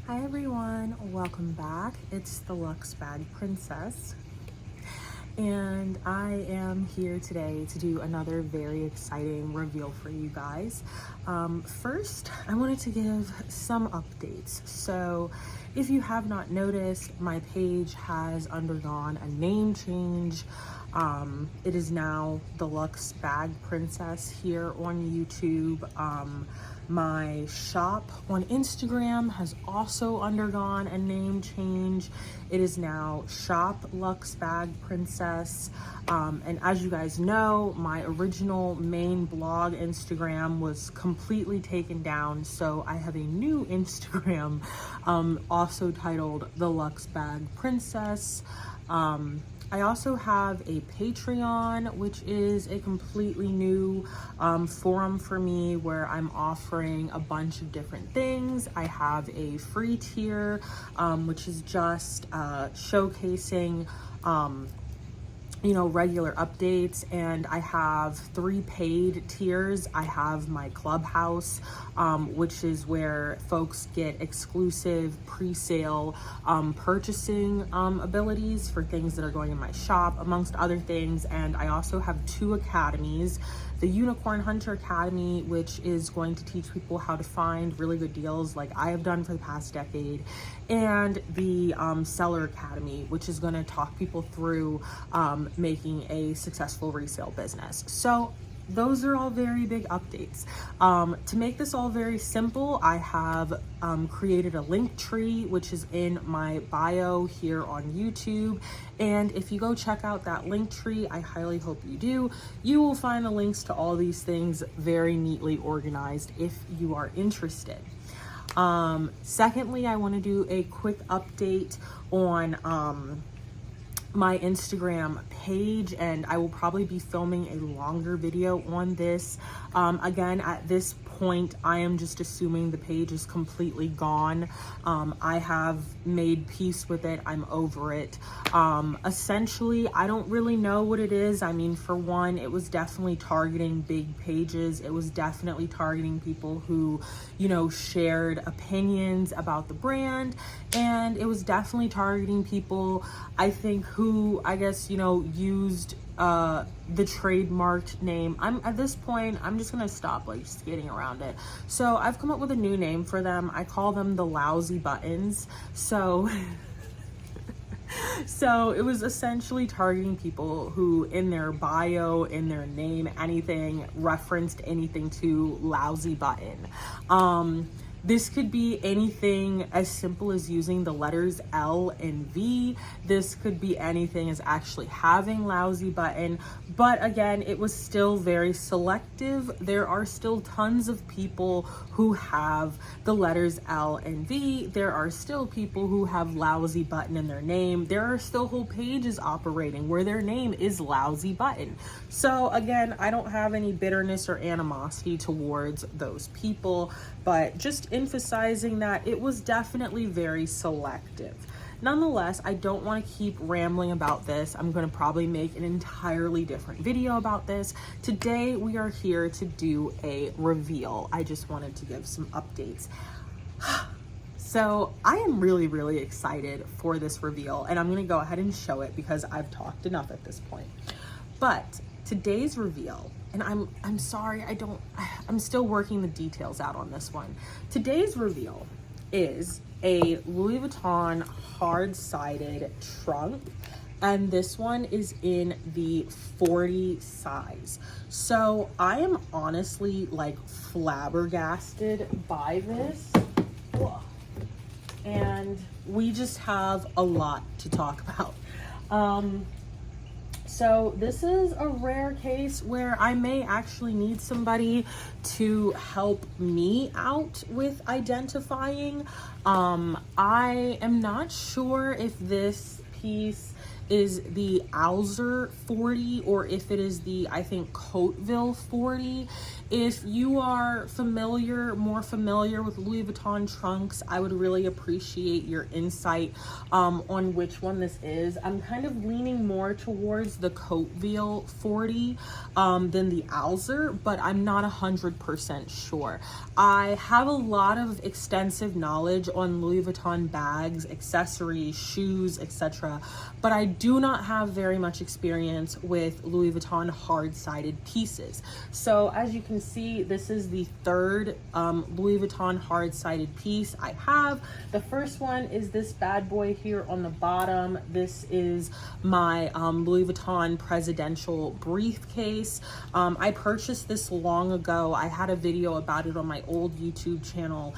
Hi everyone, welcome back. It's the Luxe Bag Princess, and I am here today to do another very exciting reveal for you guys. First, I wanted to give some updates. So if you have not noticed, my page has undergone a name change. It is now the Luxe Bag Princess here on YouTube. My shop on Instagram has also undergone a name change. It is now Shop Luxe Bag Princess. And as you guys know, my original main blog Instagram was completely taken down. So I have a new Instagram, also titled The Luxe Bag Princess. I also have a Patreon, which is a completely new forum for me where I'm offering a bunch of different things. I have a free tier, which is just showcasing regular updates, and I have 3 paid tiers. I have my Clubhouse, which is where folks get exclusive pre-sale purchasing abilities for things that are going in my shop, amongst other things. And I also have 2 academies. The Unicorn Hunter Academy, which is going to teach people how to find really good deals like I have done for the past decade, and the Seller Academy, which is going to talk people through making a successful resale business. So those are all very big updates. To make this all very simple, I have created a link tree, which is in my bio here on YouTube. And if you go check out that link tree, I highly hope you do, you will find the links to all these things very neatly organized if you are interested. Secondly, I want to do a quick update on my Instagram page, and I will probably be filming a longer video on this. Again, at this point, I am just assuming the page is completely gone. I have made peace with it. I'm over it. Essentially, I don't really know what it is. I mean, for one, it was definitely targeting big pages. It was definitely targeting people who, shared opinions about the brand. And it was definitely targeting people, I think, who, used the trademarked name. At this point, I'm just gonna stop skating around it. So I've come up with a new name for them. I call them the lousy buttons. So so it was essentially targeting people who in their bio, in their name, anything referenced anything to lousy button. This could be anything as simple as using the letters L and V. This could be anything as actually having lousy button. But again, it was still very selective. There are still tons of people who have the letters L and V. There are still people who have lousy button in their name. There are still whole pages operating where their name is lousy button. So again, I don't have any bitterness or animosity towards those people, but just emphasizing that it was definitely very selective. Nonetheless, I don't want to keep rambling about this. I'm going to probably make an entirely different video about this. Today, we are here to do a reveal. I just wanted to give some updates. So I am really, really excited for this reveal, and I'm going to go ahead and show it because I've talked enough at this point. But today's reveal, and I'm sorry, I'm still working the details out on this one. Today's reveal is a Louis Vuitton hard-sided trunk, and this one is in the 40 size. So I am honestly flabbergasted by this. Whoa. And we just have a lot to talk about. So this is a rare case where I may actually need somebody to help me out with identifying. I am not sure if this piece is the Alzer 40, or if it is the, I think, Cotteville 40. If you are more familiar with Louis Vuitton trunks, I would really appreciate your insight on which one this is. I'm kind of leaning more towards the Cotteville 40 than the Alzer, but I'm not 100% sure. I have a lot of extensive knowledge on Louis Vuitton bags, accessories, shoes, etc., but I do not have very much experience with Louis Vuitton hard-sided pieces. So as you can see, this is the third Louis Vuitton hard-sided piece I have. The first one is this bad boy here on the bottom. This is my Louis Vuitton presidential briefcase. I purchased this long ago. I had a video about it on my old YouTube channel.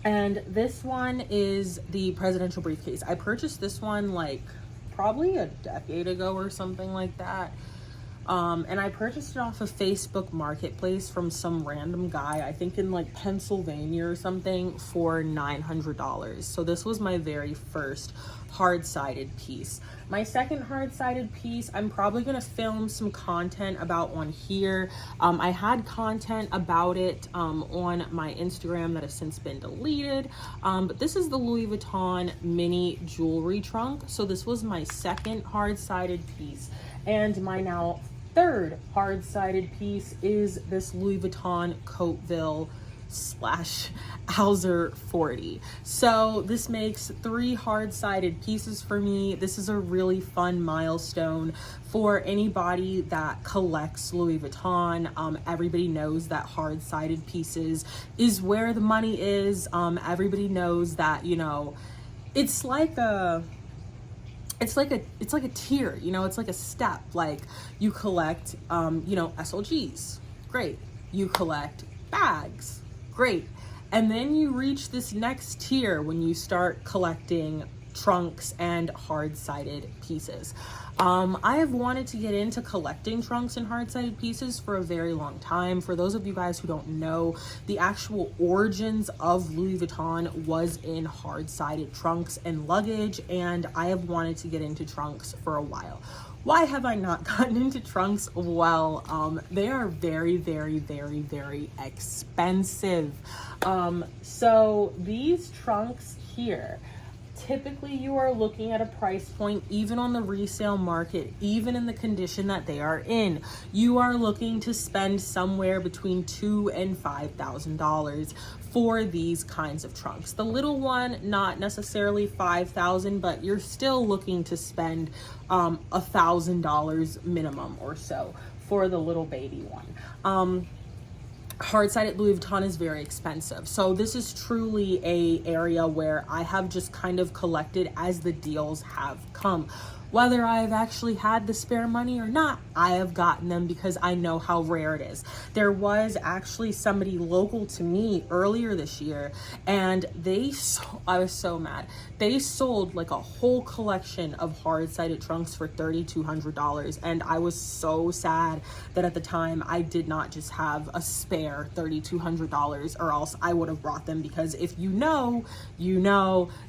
And this one is the presidential briefcase. I purchased this one like probably a decade ago or something like that. And I purchased it off of Facebook Marketplace from some random guy, I think in like Pennsylvania or something, for $900. So this was my very first hard-sided piece. My second hard-sided piece, I'm probably gonna film some content about on here. I had content about it on my Instagram that has since been deleted. But this is the Louis Vuitton mini jewelry trunk. So this was my second hard-sided piece. And my now third hard-sided piece is this Louis Vuitton Cotteville / Alzer 40. So this makes 3 hard-sided pieces for me. This is a really fun milestone for anybody that collects Louis Vuitton. Everybody knows that hard-sided pieces is where the money is. Everybody knows that, you know, it's like a tier, you know, it's like a step. Like you collect, you know, SLGs, great. You collect bags, great. And then you reach this next tier when you start collecting trunks and hard-sided pieces. I have wanted to get into collecting trunks and hard-sided pieces for a very long time. For those of you guys who don't know, the actual origins of Louis Vuitton was in hard-sided trunks and luggage, and I have wanted to get into trunks for a while. Why have I not gotten into trunks? Well, they are very, very, very, very expensive. So these trunks here, typically you are looking at a price point, even on the resale market, even in the condition that they are in, you are looking to spend somewhere between $2,000 and $5,000 for these kinds of trunks. The little one, not necessarily $5,000, but you're still looking to spend $1,000 minimum or so for the little baby one. Hard-sided Louis Vuitton is very expensive. So this is truly a area where I have just kind of collected as the deals have come. Whether I've actually had the spare money or not, I have gotten them because I know how rare it is. There was actually somebody local to me earlier this year, and I was so mad. They sold like a whole collection of hard-sided trunks for $3,200, and I was so sad that at the time I did not just have a spare $3,200, or else I would have brought them, because if you know,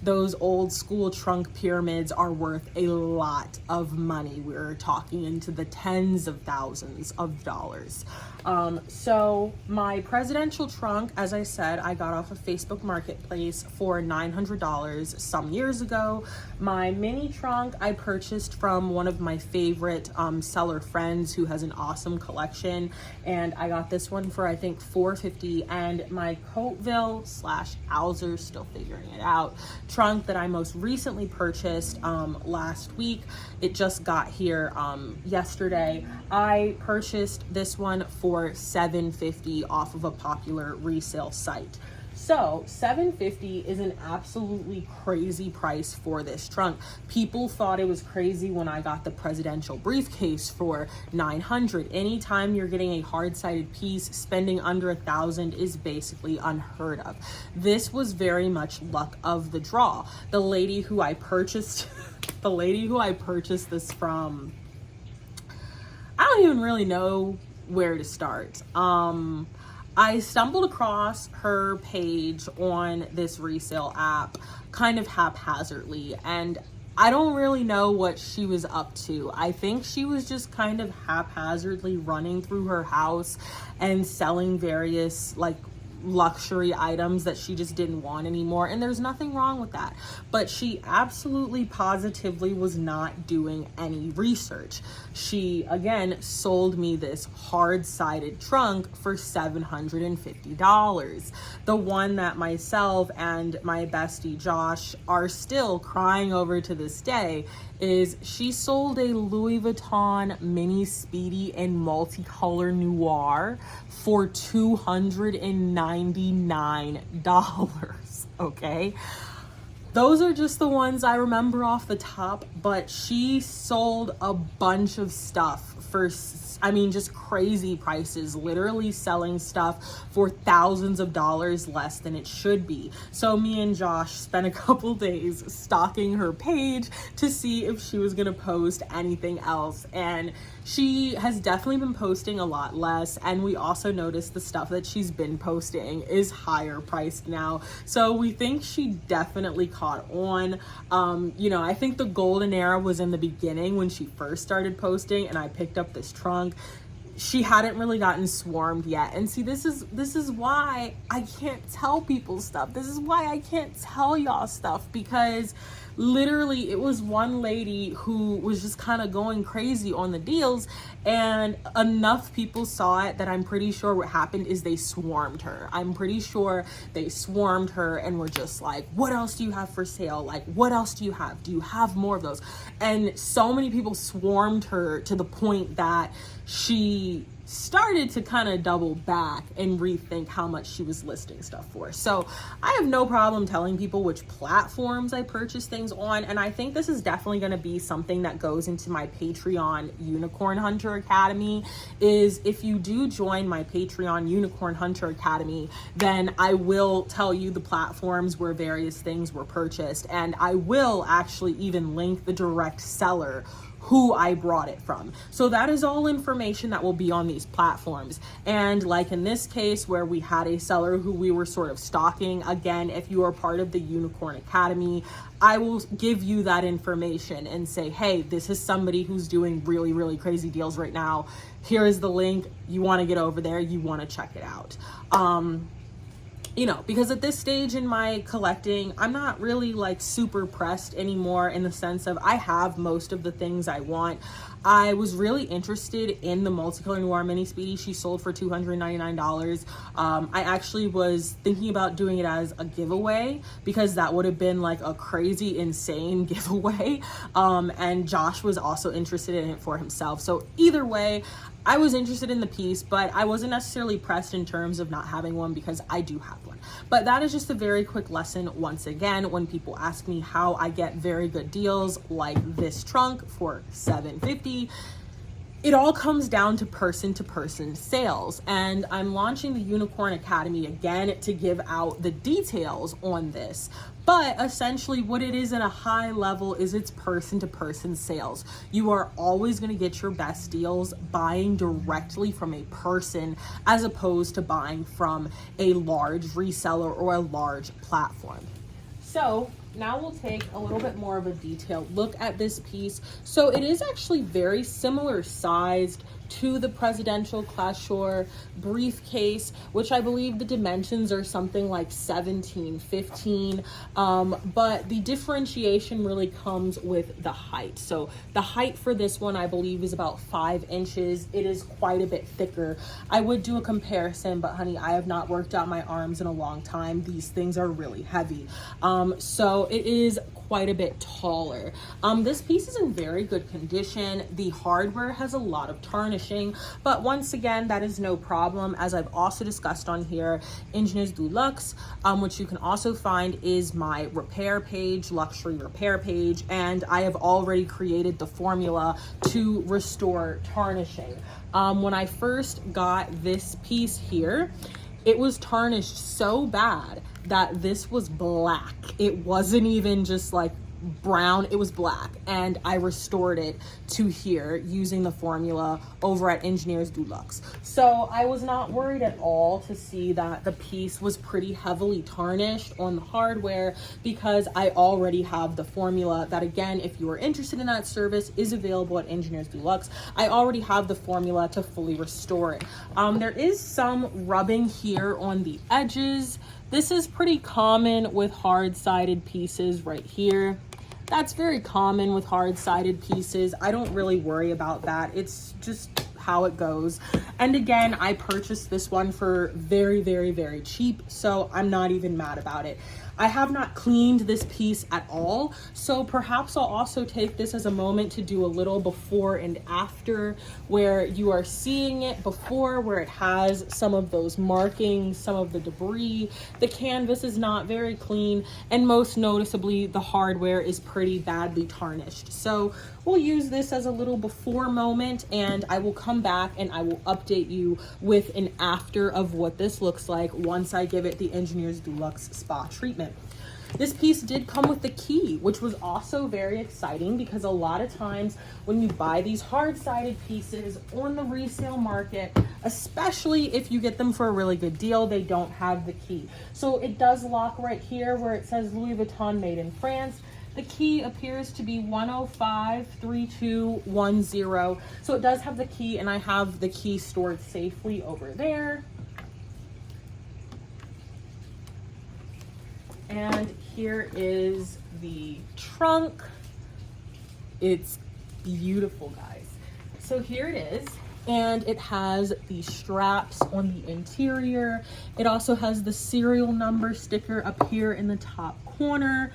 those old school trunk pyramids are worth a lot of money. We're talking into the tens of thousands of dollars. So my presidential trunk, as I said, I got off of Facebook Marketplace for $900 some years ago. My mini trunk I purchased from one of my favorite seller friends who has an awesome collection, and I got this one for I think $450. And my Cotteville / Alzer, still figuring it out, trunk that I most recently purchased last week, it just got here yesterday. I purchased this one for $750 off of a popular resale site. So $750 is an absolutely crazy price for this trunk. People thought it was crazy when I got the presidential briefcase for $900. Anytime you're getting a hard-sided piece, spending under $1,000 is basically unheard of. This was very much luck of the draw. The lady who I purchased this from, I don't even really know where to start. I stumbled across her page on this resale app kind of haphazardly, and I don't really know what she was up to. I think she was just kind of haphazardly running through her house and selling various like luxury items that she just didn't want anymore, and there's nothing wrong with that, but she absolutely positively was not doing any research. She again sold me this hard-sided trunk for $750, the one that myself and my bestie Josh are still crying over to this day. Is she sold a Louis Vuitton mini speedy in multicolor noir for $299. Okay, those are just the ones I remember off the top, but she sold a bunch of stuff for, I mean, just crazy prices, literally selling stuff for thousands of dollars less than it should be. So me and Josh spent a couple days stalking her page to see if she was gonna post anything else, and she has definitely been posting a lot less, and we also noticed the stuff that she's been posting is higher priced now. So we think she definitely caught on. You know, I think the golden era was in the beginning when she first started posting and I picked up this trunk. She hadn't really gotten swarmed yet. And see, this is why I can't tell people stuff. This is why I can't tell y'all stuff, because literally it was one lady who was just kind of going crazy on the deals, and enough people saw it that I'm pretty sure what happened is they swarmed her. I'm pretty sure they swarmed her and were just like, what else do you have for sale? Like, what else do you have? Do you have more of those? And so many people swarmed her to the point that she started to kind of double back and rethink how much she was listing stuff for. So I have no problem telling people which platforms I purchase things on, and I think this is definitely going to be something that goes into my Patreon Unicorn Hunter Academy. Is if you do join my Patreon Unicorn Hunter Academy, then I will tell you the platforms where various things were purchased, and I will actually even link the direct seller who I brought it from. So that is all information that will be on these platforms. And like in this case where we had a seller who we were sort of stalking, again, if you are part of the Unicorn Academy, I will give you that information and say, hey, this is somebody who's doing really, really crazy deals right now. Here is the link. You want to get over there. You want to check it out. You know, because at this stage in my collecting, I'm not really like super pressed anymore, in the sense of I have most of the things I want. I was really interested in the multicolor noir mini speedy she sold for $299. I actually was thinking about doing it as a giveaway, because that would have been like a crazy, insane giveaway. And Josh was also interested in it for himself. So either way, I was interested in the piece, but I wasn't necessarily pressed in terms of not having one, because I do have one. But that is just a very quick lesson. Once again, when people ask me how I get very good deals like this trunk for $750, it all comes down to person sales. And I'm launching the Unicorn Academy again to give out the details on this. But essentially what it is at a high level is it's person sales. You are always going to get your best deals buying directly from a person, as opposed to buying from a large reseller or a large platform. So now we'll take a little bit more of a detailed look at this piece. So it is actually very similar sized to the presidential Clashore briefcase, which I believe the dimensions are something like 17-15, but the differentiation really comes with the height. So the height for this one, I believe, is about 5 inches. It is quite a bit thicker. I would do a comparison, but honey, I have not worked out my arms in a long time. These things are really heavy. So it is quite a bit taller. This piece is in very good condition. The hardware has a lot of tarnishing, but once again, that is no problem. As I've also discussed on here, Ingénieurs Du Luxe, which you can also find is my repair page, luxury repair page, and I have already created the formula to restore tarnishing. When I first got this piece here, it was tarnished so bad that this was black. It wasn't even just like brown, it was black, and I restored it to here using the formula over at Ingénieurs Du Luxe. So I was not worried at all to see that the piece was pretty heavily tarnished on the hardware, because I already have the formula that, again, if you are interested in that service, is available at Ingénieurs Du Luxe. I already have the formula to fully restore it. There is some rubbing here on the edges. This is pretty common with hard-sided pieces right here. That's very common with hard-sided pieces. I don't really worry about that. It's just how it goes. And again, I purchased this one for very, very, very cheap, so I'm not even mad about it. I have not cleaned this piece at all, so perhaps I'll also take this as a moment to do a little before and after, where you are seeing it before, where it has some of those markings, some of the debris. The canvas is not very clean, and most noticeably, the hardware is pretty badly tarnished. So we'll use this as a little before moment, and I will come back and I will update you with an after of what this looks like once I give it the Ingénieurs Du Luxe spa treatment. This piece did come with the key, which was also very exciting, because a lot of times when you buy these hard-sided pieces on the resale market, especially if you get them for a really good deal, they don't have the key. So it does lock right here where it says Louis Vuitton made in France. The key appears to be 1053210. So it does have the key, and I have the key stored safely over there. And here is the trunk. It's beautiful, guys. So here it is. And it has the straps on the interior. It also has the serial number sticker up here in the top corner.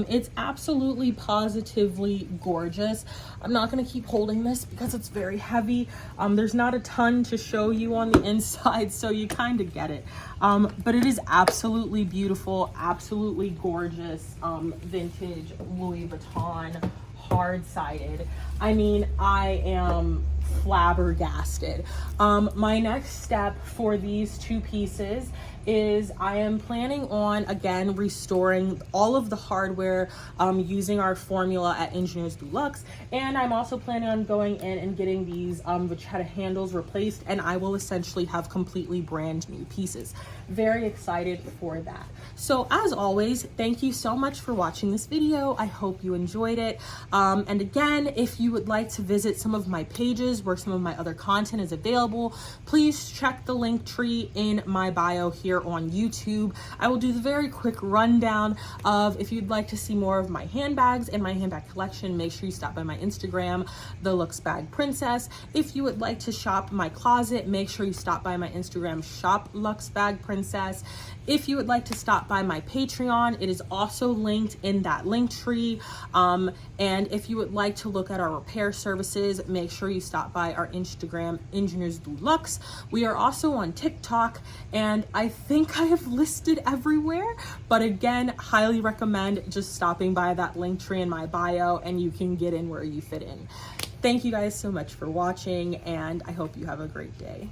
It's absolutely positively gorgeous. I'm not going to keep holding this because it's very heavy. There's not a ton to show you on the inside, so you kind of get it. But it is absolutely beautiful, absolutely gorgeous, vintage Louis Vuitton, hard-sided. I mean, I am flabbergasted. My next step for these two pieces is I am planning on, again, restoring all of the hardware using our formula at Ingénieurs Du Luxe, and I'm also planning on going in and getting these vachetta handles replaced, and I will essentially have completely brand new pieces. Very excited for that. So as always, thank you so much for watching this video. I hope you enjoyed it. And again, if you would like to visit some of my pages where some of my other content is available, please check the link tree in my bio here on YouTube. I will do the very quick rundown of, if you'd like to see more of my handbags and my handbag collection, make sure you stop by my Instagram, The Luxe Bag Princess. If you would like to shop my closet, make sure you stop by my Instagram, Shop Luxe Bag Princess. If you would like to stop by my Patreon, it is also linked in that link tree. And if you would like to look at our repair services, make sure you stop by our Instagram, Ingénieurs Du Luxe. We are also on TikTok, and I think I have listed everywhere, but again, highly recommend just stopping by that link tree in my bio, and you can get in where you fit in. Thank you guys so much for watching, and I hope you have a great day.